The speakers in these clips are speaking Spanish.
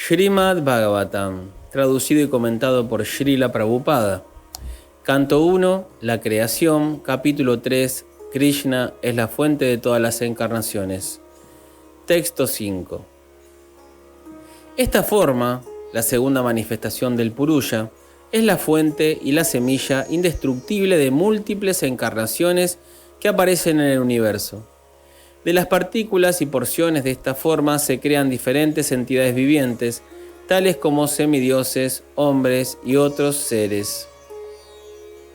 Srimad Bhagavatam, traducido y comentado por Srila Prabhupada. Canto 1, la creación, capítulo 3, Krishna es la fuente de todas las encarnaciones. Texto 5. Esta forma, la segunda manifestación del Purusha, es la fuente y la semilla indestructible de múltiples encarnaciones que aparecen en el universo. De las partículas y porciones de esta forma se crean diferentes entidades vivientes, tales como semidioses, hombres y otros seres.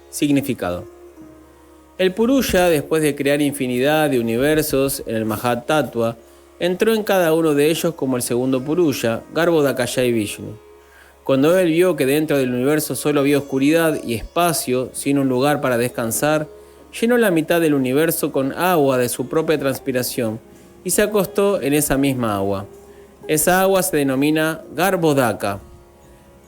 Significado. El Purusha, después de crear infinidad de universos en el Mahat Tattva, entró en cada uno de ellos como el segundo Purusha, Garbhodakaya Vishnu. Cuando él vio que dentro del universo solo había oscuridad y espacio, sin un lugar para descansar, llenó la mitad del universo con agua de su propia transpiración y se acostó en esa misma agua. Esa agua se denomina Garbhodaka.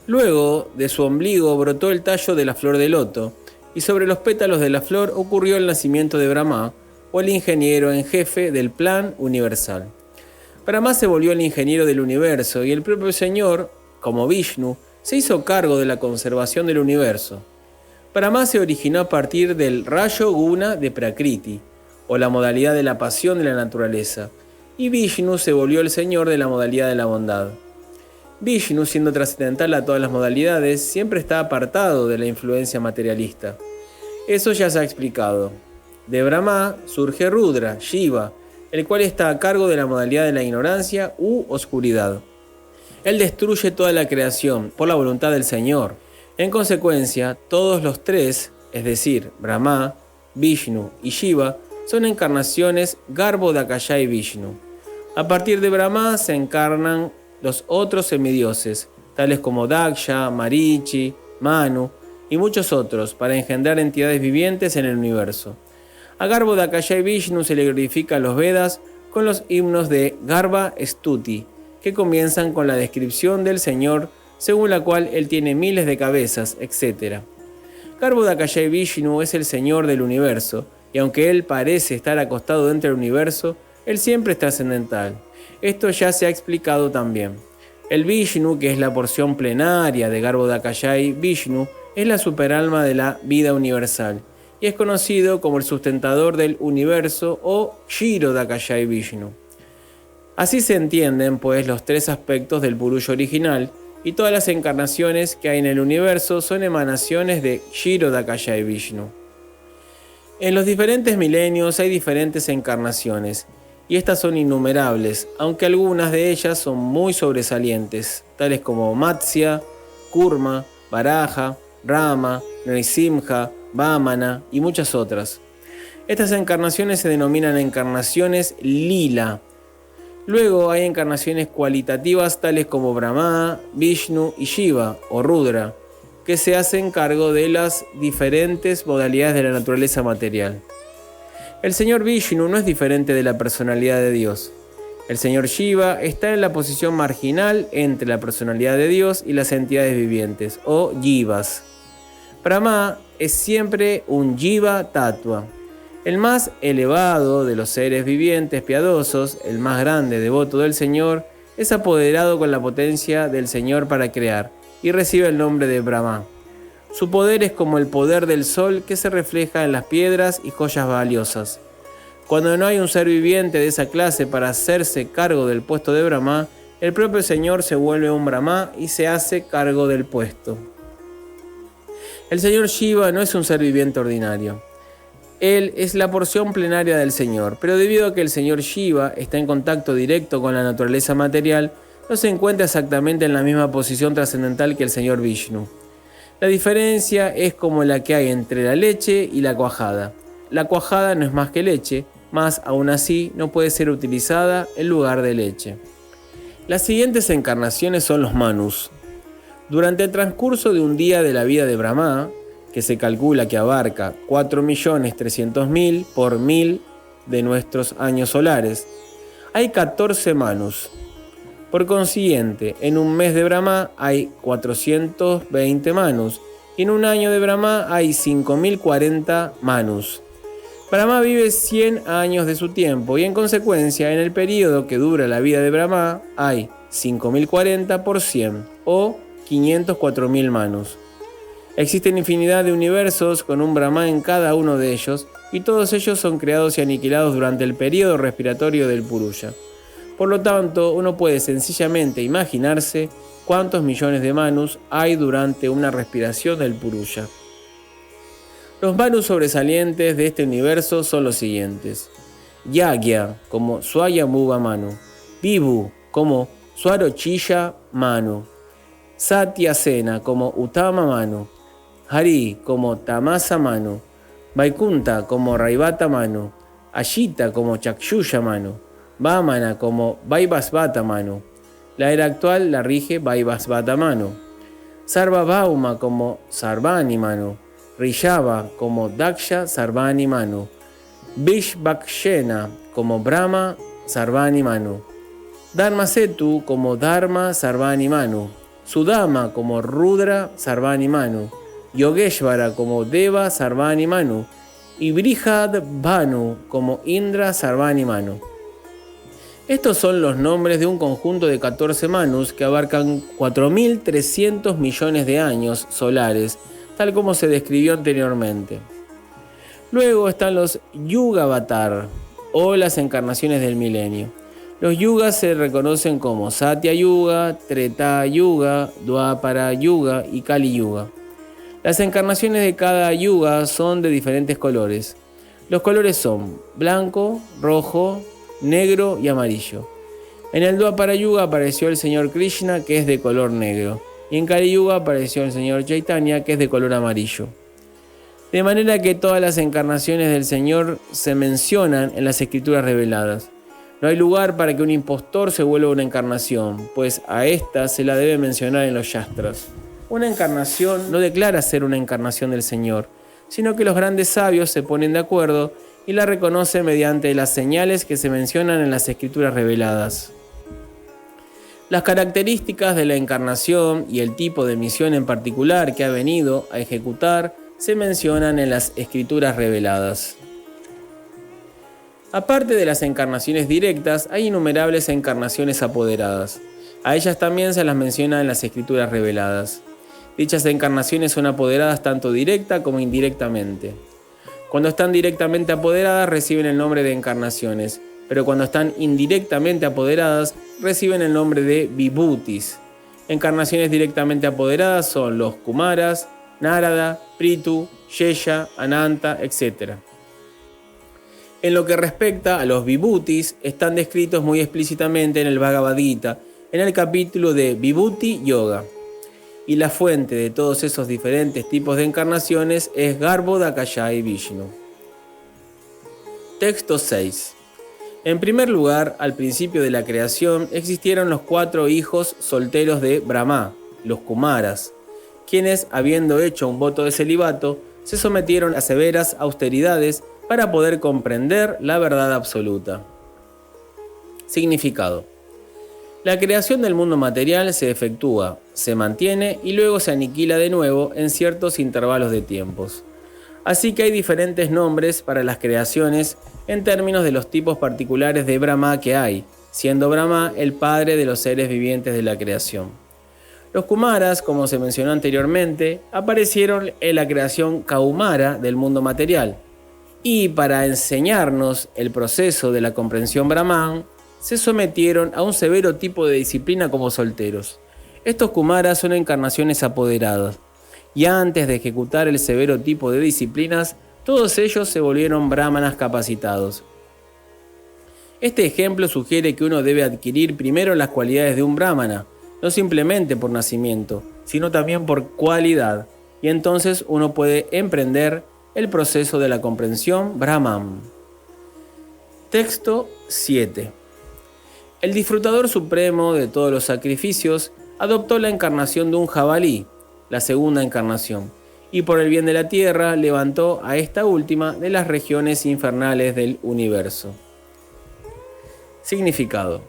Luego, de su ombligo brotó el tallo de la flor de loto, y sobre los pétalos de la flor ocurrió el nacimiento de Brahma, o el ingeniero en jefe del plan universal. Brahma se volvió el ingeniero del universo, y el propio Señor, como Vishnu, se hizo cargo de la conservación del universo. Brahma se originó a partir del rayo guna de Prakriti, o la modalidad de la pasión de la naturaleza, y Vishnu se volvió el señor de la modalidad de la bondad. Vishnu, siendo trascendental a todas las modalidades, siempre está apartado de la influencia materialista. Eso ya se ha explicado. De Brahma surge Rudra, Shiva, el cual está a cargo de la modalidad de la ignorancia u oscuridad. Él destruye toda la creación por la voluntad del Señor. En consecuencia, todos los tres, es decir, Brahma, Vishnu y Shiva, son encarnaciones Garbhodakaya Vishnu. A partir de Brahma se encarnan los otros semidioses, tales como Daksha, Marichi, Manu y muchos otros, para engendrar entidades vivientes en el universo. A Garbhodakaya Vishnu se le glorifica en los Vedas con los himnos de Garbha Stuti, que comienzan con la descripción del Señor, según la cual él tiene miles de cabezas, etc. Garbhodakaya Vishnu es el Señor del universo, y aunque él parece estar acostado dentro del universo, él siempre es trascendental. Esto ya se ha explicado también. El Vishnu, que es la porción plenaria de Garbhodakaya Vishnu, es la superalma de la vida universal, y es conocido como el sustentador del universo o Kshirodakaya Vishnu. Así se entienden, pues, los tres aspectos del Purusha original, y todas las encarnaciones que hay en el universo son emanaciones de Kshirodakaya Vishnu. En los diferentes milenios hay diferentes encarnaciones, y estas son innumerables, aunque algunas de ellas son muy sobresalientes, tales como Matsya, Kurma, Varaha, Rama, Nrisimha, Vamana y muchas otras. Estas encarnaciones se denominan encarnaciones lila. Luego hay encarnaciones cualitativas tales como Brahma, Vishnu y Shiva o Rudra, que se hacen cargo de las diferentes modalidades de la naturaleza material. El señor Vishnu no es diferente de la personalidad de Dios. El señor Shiva está en la posición marginal entre la personalidad de Dios y las entidades vivientes, o jivas. Brahma es siempre un jiva tattva. El más elevado de los seres vivientes piadosos, el más grande devoto del Señor, es apoderado con la potencia del Señor para crear y recibe el nombre de Brahma. Su poder es como el poder del sol que se refleja en las piedras y joyas valiosas. Cuando no hay un ser viviente de esa clase para hacerse cargo del puesto de Brahma, el propio Señor se vuelve un Brahma y se hace cargo del puesto. El Señor Shiva no es un ser viviente ordinario. Él es la porción plenaria del Señor, pero debido a que el Señor Shiva está en contacto directo con la naturaleza material, no se encuentra exactamente en la misma posición trascendental que el Señor Vishnu. La diferencia es como la que hay entre la leche y la cuajada. La cuajada no es más que leche, mas aún así no puede ser utilizada en lugar de leche. Las siguientes encarnaciones son los Manus. Durante el transcurso de un día de la vida de Brahma, que se calcula que abarca 4.300.000 por 1.000 de nuestros años solares, hay 14 Manus. Por consiguiente, en un mes de Brahma hay 420 Manus, y en un año de Brahma hay 5.040 Manus. Brahma vive 100 años de su tiempo, y en consecuencia, en el periodo que dura la vida de Brahma, hay 5040 por 100 o 504.000 Manus. Existen infinidad de universos con un Brahma en cada uno de ellos, y todos ellos son creados y aniquilados durante el periodo respiratorio del Purusha. Por lo tanto, uno puede sencillamente imaginarse cuántos millones de Manus hay durante una respiración del Purusha. Los Manus sobresalientes de este universo son los siguientes: Yagya como Swayambhuva Manu, Vibhu como Swarochiya Manu, Satyasena como Uttama Manu, Hari como Tamasa Manu, Vaikunta como Raivata Manu, Ashita como Chakshusha Manu, Vamana como Vaivasvata Manu. La era actual la rige Vaivasvata Manu. Sarvabhauma como Sarvani Manu, Rishava como Daksha Sarvani Manu, Vishvakshena como Brahma Sarvani Manu, Dharmasetu como Dharma Sarvani Manu, Sudama como Rudra Sarvani Manu, Yogeshvara como Deva Sarvani Manu y Brihad Bhanu como Indra Sarvani Manu. Estos son los nombres de un conjunto de 14 Manus que abarcan 4.300 millones de años solares, tal como se describió anteriormente. Luego están los Yuga Avatar, o las encarnaciones del milenio. Los yugas se reconocen como Satya Yuga, Treta Yuga, Dwapara Yuga y Kali Yuga. Las encarnaciones de cada yuga son de diferentes colores. Los colores son blanco, rojo, negro y amarillo. En el Dwapara Yuga apareció el Señor Krishna, que es de color negro, y en Kali Yuga apareció el Señor Chaitanya, que es de color amarillo. De manera que todas las encarnaciones del Señor se mencionan en las escrituras reveladas. No hay lugar para que un impostor se vuelva una encarnación, pues a esta se la debe mencionar en los Shastras. Una encarnación no declara ser una encarnación del Señor, sino que los grandes sabios se ponen de acuerdo y la reconocen mediante las señales que se mencionan en las escrituras reveladas. Las características de la encarnación y el tipo de misión en particular que ha venido a ejecutar se mencionan en las escrituras reveladas. Aparte de las encarnaciones directas, hay innumerables encarnaciones apoderadas. A ellas también se las menciona en las escrituras reveladas. Dichas encarnaciones son apoderadas tanto directa como indirectamente. Cuando están directamente apoderadas reciben el nombre de encarnaciones, pero cuando están indirectamente apoderadas reciben el nombre de vibhutis. Encarnaciones directamente apoderadas son los Kumaras, Narada, Prithu, Yesha, Ananta, etc. En lo que respecta a los vibhutis, están descritos muy explícitamente en el Bhagavad Gita, en el capítulo de Vibhuti Yoga. Y la fuente de todos esos diferentes tipos de encarnaciones es Garbhodakaya Vishnu. Texto 6. En primer lugar, al principio de la creación existieron los 4 hijos solteros de Brahma, los Kumaras, quienes, habiendo hecho un voto de celibato, se sometieron a severas austeridades para poder comprender la verdad absoluta. Significado. La creación del mundo material se efectúa, se mantiene y luego se aniquila de nuevo en ciertos intervalos de tiempos. Así que hay diferentes nombres para las creaciones en términos de los tipos particulares de Brahma que hay, siendo Brahma el padre de los seres vivientes de la creación. Los Kumaras, como se mencionó anteriormente, aparecieron en la creación Kaumara del mundo material, y para enseñarnos el proceso de la comprensión Brahman, se sometieron a un severo tipo de disciplina como solteros. Estos Kumaras son encarnaciones apoderadas, y antes de ejecutar el severo tipo de disciplinas, todos ellos se volvieron brahmanas capacitados. Este ejemplo sugiere que uno debe adquirir primero las cualidades de un brahmana, no simplemente por nacimiento, sino también por cualidad, y entonces uno puede emprender el proceso de la comprensión Brahman. Texto 7. El disfrutador supremo de todos los sacrificios adoptó la encarnación de un jabalí, la segunda encarnación, y por el bien de la tierra levantó a esta última de las regiones infernales del universo. Significado.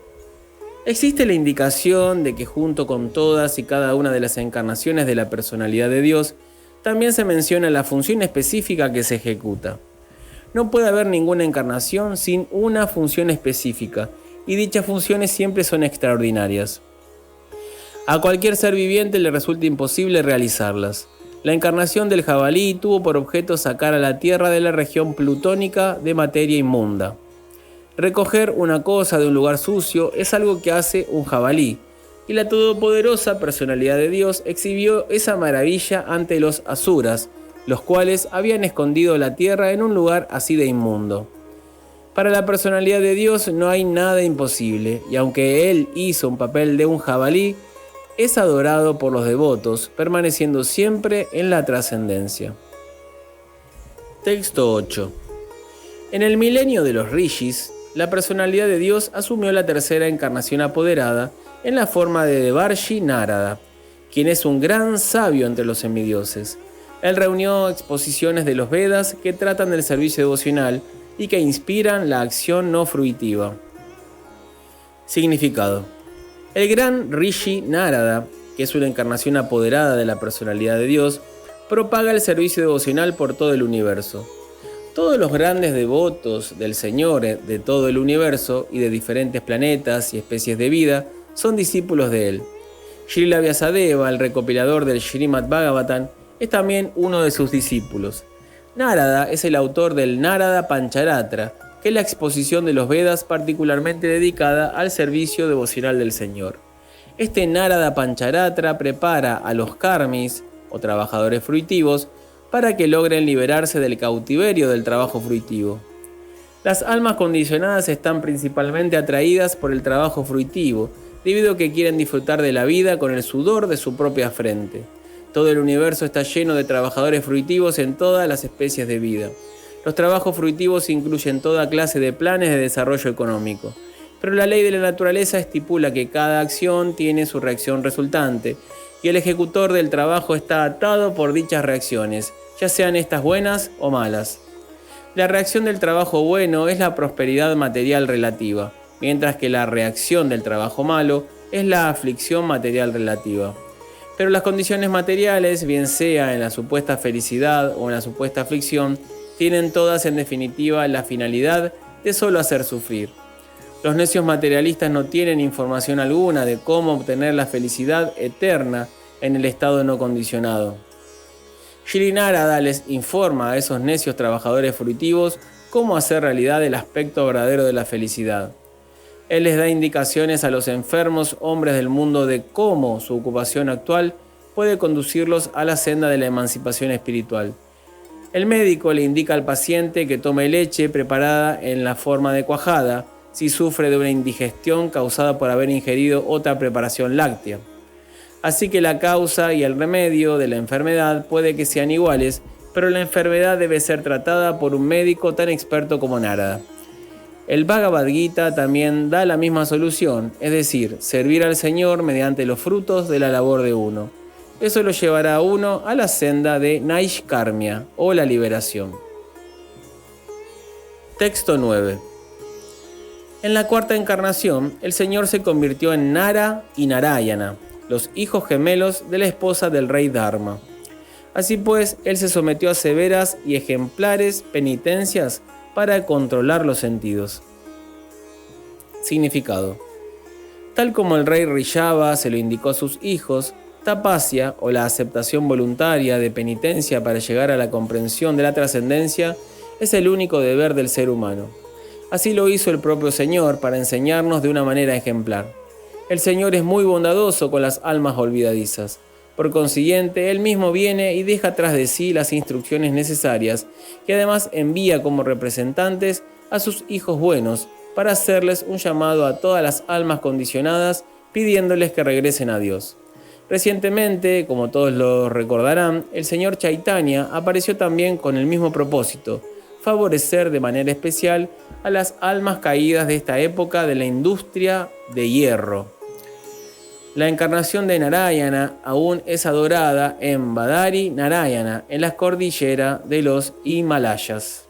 Existe la indicación de que junto con todas y cada una de las encarnaciones de la personalidad de Dios, también se menciona la función específica que se ejecuta. No puede haber ninguna encarnación sin una función específica, y dichas funciones siempre son extraordinarias. A cualquier ser viviente le resulta imposible realizarlas. La encarnación del jabalí tuvo por objeto sacar a la Tierra de la región plutónica de materia inmunda. Recoger una cosa de un lugar sucio es algo que hace un jabalí, y la todopoderosa personalidad de Dios exhibió esa maravilla ante los asuras, los cuales habían escondido la tierra en un lugar así de inmundo. Para la personalidad de Dios no hay nada imposible, y aunque Él hizo un papel de un jabalí, es adorado por los devotos, permaneciendo siempre en la trascendencia. Texto 8. En el milenio de los rishis, la personalidad de Dios asumió la tercera encarnación apoderada en la forma de Devarshi Narada, quien es un gran sabio entre los semidioses. Él reunió exposiciones de los Vedas que tratan del servicio devocional y que inspiran la acción no fruitiva. Significado. El gran Rishi Narada, que es una encarnación apoderada de la personalidad de Dios, propaga el servicio devocional por todo el universo. Todos los grandes devotos del Señor de todo el universo y de diferentes planetas y especies de vida son discípulos de él. Srila Vyasadeva, el recopilador del Srimad Bhagavatam, es también uno de sus discípulos. Narada es el autor del Narada Pancharatra, que es la exposición de los Vedas particularmente dedicada al servicio devocional del Señor. Este Narada Pancharatra prepara a los karmis, o trabajadores fruitivos, para que logren liberarse del cautiverio del trabajo fruitivo. Las almas condicionadas están principalmente atraídas por el trabajo fruitivo, debido a que quieren disfrutar de la vida con el sudor de su propia frente. Todo el universo está lleno de trabajadores fruitivos en todas las especies de vida. Los trabajos fruitivos incluyen toda clase de planes de desarrollo económico, pero la ley de la naturaleza estipula que cada acción tiene su reacción resultante, y el ejecutor del trabajo está atado por dichas reacciones, ya sean estas buenas o malas. La reacción del trabajo bueno es la prosperidad material relativa, mientras que la reacción del trabajo malo es la aflicción material relativa. Pero las condiciones materiales, bien sea en la supuesta felicidad o en la supuesta aflicción, tienen todas en definitiva la finalidad de solo hacer sufrir. Los necios materialistas no tienen información alguna de cómo obtener la felicidad eterna en el estado no condicionado. Shri Narada les informa a esos necios trabajadores fruitivos cómo hacer realidad el aspecto verdadero de la felicidad. Él les da indicaciones a los enfermos hombres del mundo de cómo su ocupación actual puede conducirlos a la senda de la emancipación espiritual. El médico le indica al paciente que tome leche preparada en la forma de cuajada si sufre de una indigestión causada por haber ingerido otra preparación láctea. Así que la causa y el remedio de la enfermedad puede que sean iguales, pero la enfermedad debe ser tratada por un médico tan experto como Narada. El Bhagavad Gita también da la misma solución, es decir, servir al Señor mediante los frutos de la labor de uno. Eso lo llevará a uno a la senda de Naishkarmya o la liberación. Texto 9. En la cuarta encarnación, el Señor se convirtió en Nara y Narayana, los hijos gemelos de la esposa del rey Dharma. Así pues, él se sometió a severas y ejemplares penitencias para controlar los sentidos. Significado. Tal como el rey Rishava se lo indicó a sus hijos, tapasya, o la aceptación voluntaria de penitencia para llegar a la comprensión de la trascendencia, es el único deber del ser humano. Así lo hizo el propio Señor para enseñarnos de una manera ejemplar. El Señor es muy bondadoso con las almas olvidadizas. Por consiguiente, Él mismo viene y deja tras de sí las instrucciones necesarias, y además envía como representantes a sus hijos buenos para hacerles un llamado a todas las almas condicionadas, pidiéndoles que regresen a Dios. Recientemente, como todos lo recordarán, el Señor Chaitanya apareció también con el mismo propósito: favorecer de manera especial a las almas caídas de esta época de la industria de hierro. La encarnación de Narayana aún es adorada en Badari Narayana, en las cordilleras de los Himalayas.